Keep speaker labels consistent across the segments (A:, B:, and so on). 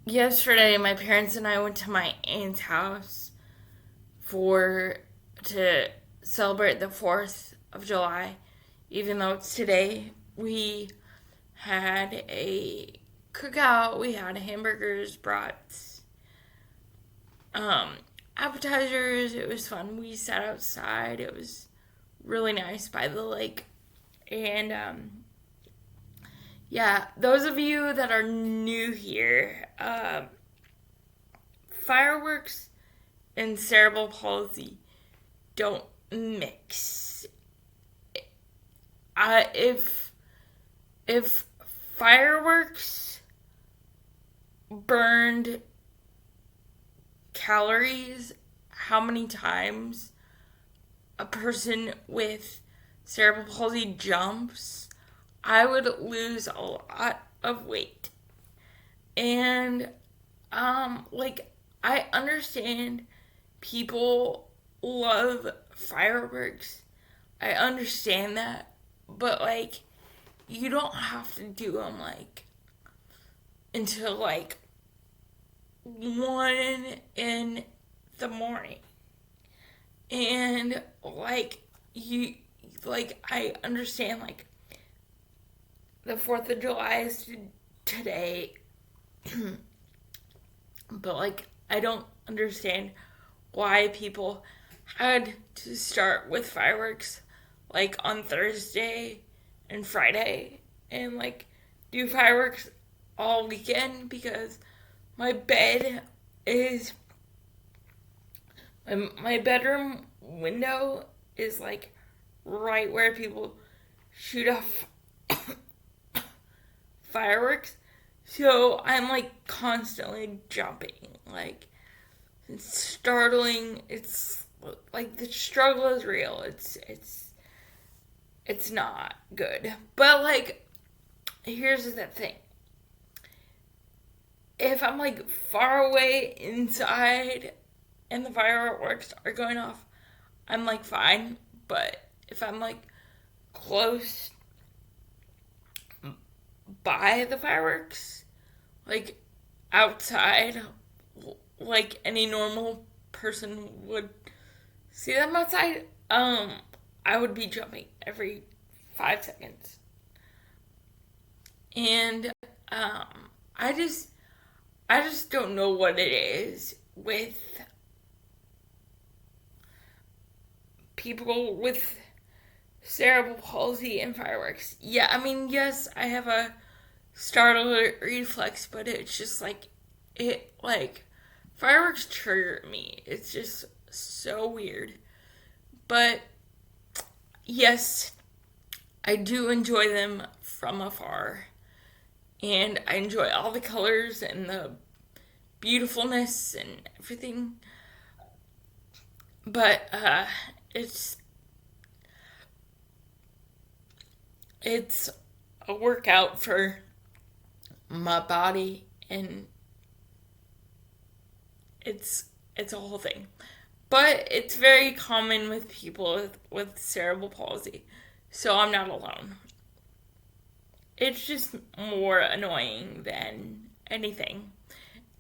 A: Yesterday, my parents and I went to my aunt's house for to celebrate the 4th of July. Even though it's today, we had a cookout. We had hamburgers, brats, um, appetizers. It was fun. We sat outside. It was really nice by the lake. And yeah, those of you that are new here, fireworks and cerebral palsy don't mix. If fireworks burned calories, how many times a person with cerebral palsy jumps, I would lose a lot of weight. And like I understand people love fireworks. I understand that, but like you don't have to do them like until like 1 in the morning. And like you like I understand like the 4th of July is today, but like I don't understand why people had to start with fireworks like on Thursday and Friday and like do fireworks all weekend because my bed is my bedroom window is like right where people shoot off fireworks. So I'm like constantly jumping. Like it's startling. It's like the struggle is real. It's not good. But like here's the thing. If I'm like far away inside and the fireworks are going off, I'm like fine. But if I'm like close by the fireworks, like outside, like any normal person would see them outside, I would be jumping every 5 seconds. And um, I just, I just don't know what it is with people with cerebral palsy and fireworks. Yeah, I mean, yes, I have a startle reflex, but it's just like fireworks trigger me. It's just so weird. But yes, I do enjoy them from afar, and I enjoy all the colors and the beautifulness and everything. But it's it's a workout for my body, and it's a whole thing. But it's very common with people with cerebral palsy, so I'm not alone. It's just more annoying than anything.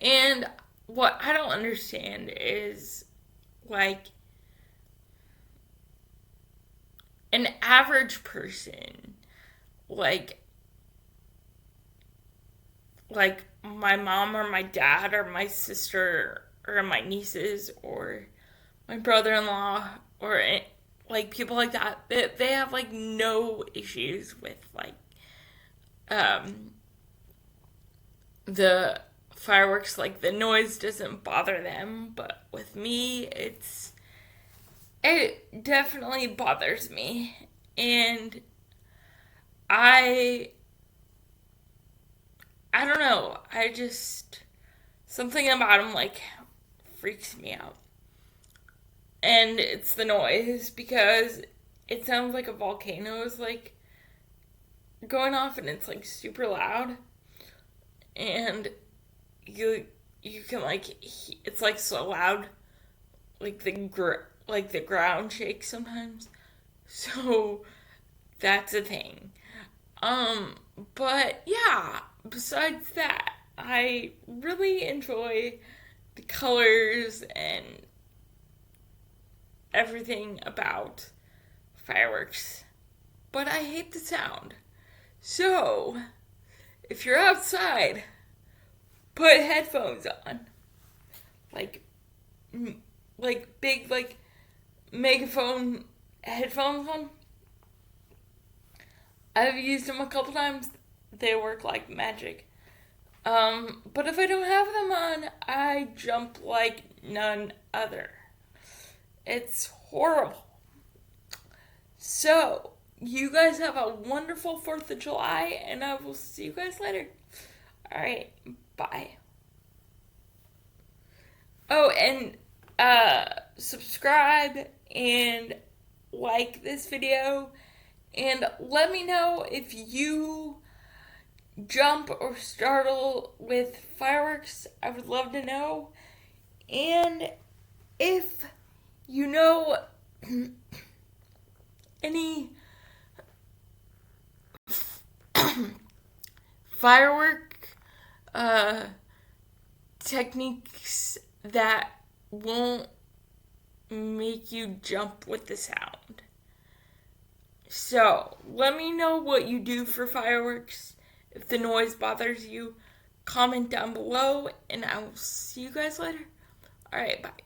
A: And what I don't understand is like an average person, like like my mom or my dad or my sister or my nieces or my brother-in-law or like people like that, they have like no issues with like um the fireworks, like the noise doesn't bother them, but with me it definitely bothers me. And i I don't know, I just something about them like freaks me out. And it's the noise because it sounds like a volcano is like going off, and it's like super loud. And you can like it's like so loud, like like the ground shakes sometimes. So that's a thing. Um, but yeah, besides that, I really enjoy the colors and everything about fireworks, but I hate the sound. So, if you're outside, put headphones on. Like, big, megaphone headphones on. I've used them a couple times. They work like magic. But if I don't have them on, I jump like none other. It's horrible. So, you guys have a wonderful 4th of July, and I will see you guys later. Alright, bye. Oh, and subscribe and like this video, and let me know if you jump or startle with fireworks. I would love to know. And if you know any firework techniques that won't make you jump with the sound. So, let me know what you do for fireworks. If the noise bothers you, comment down below, and I will see you guys later. Alright, bye.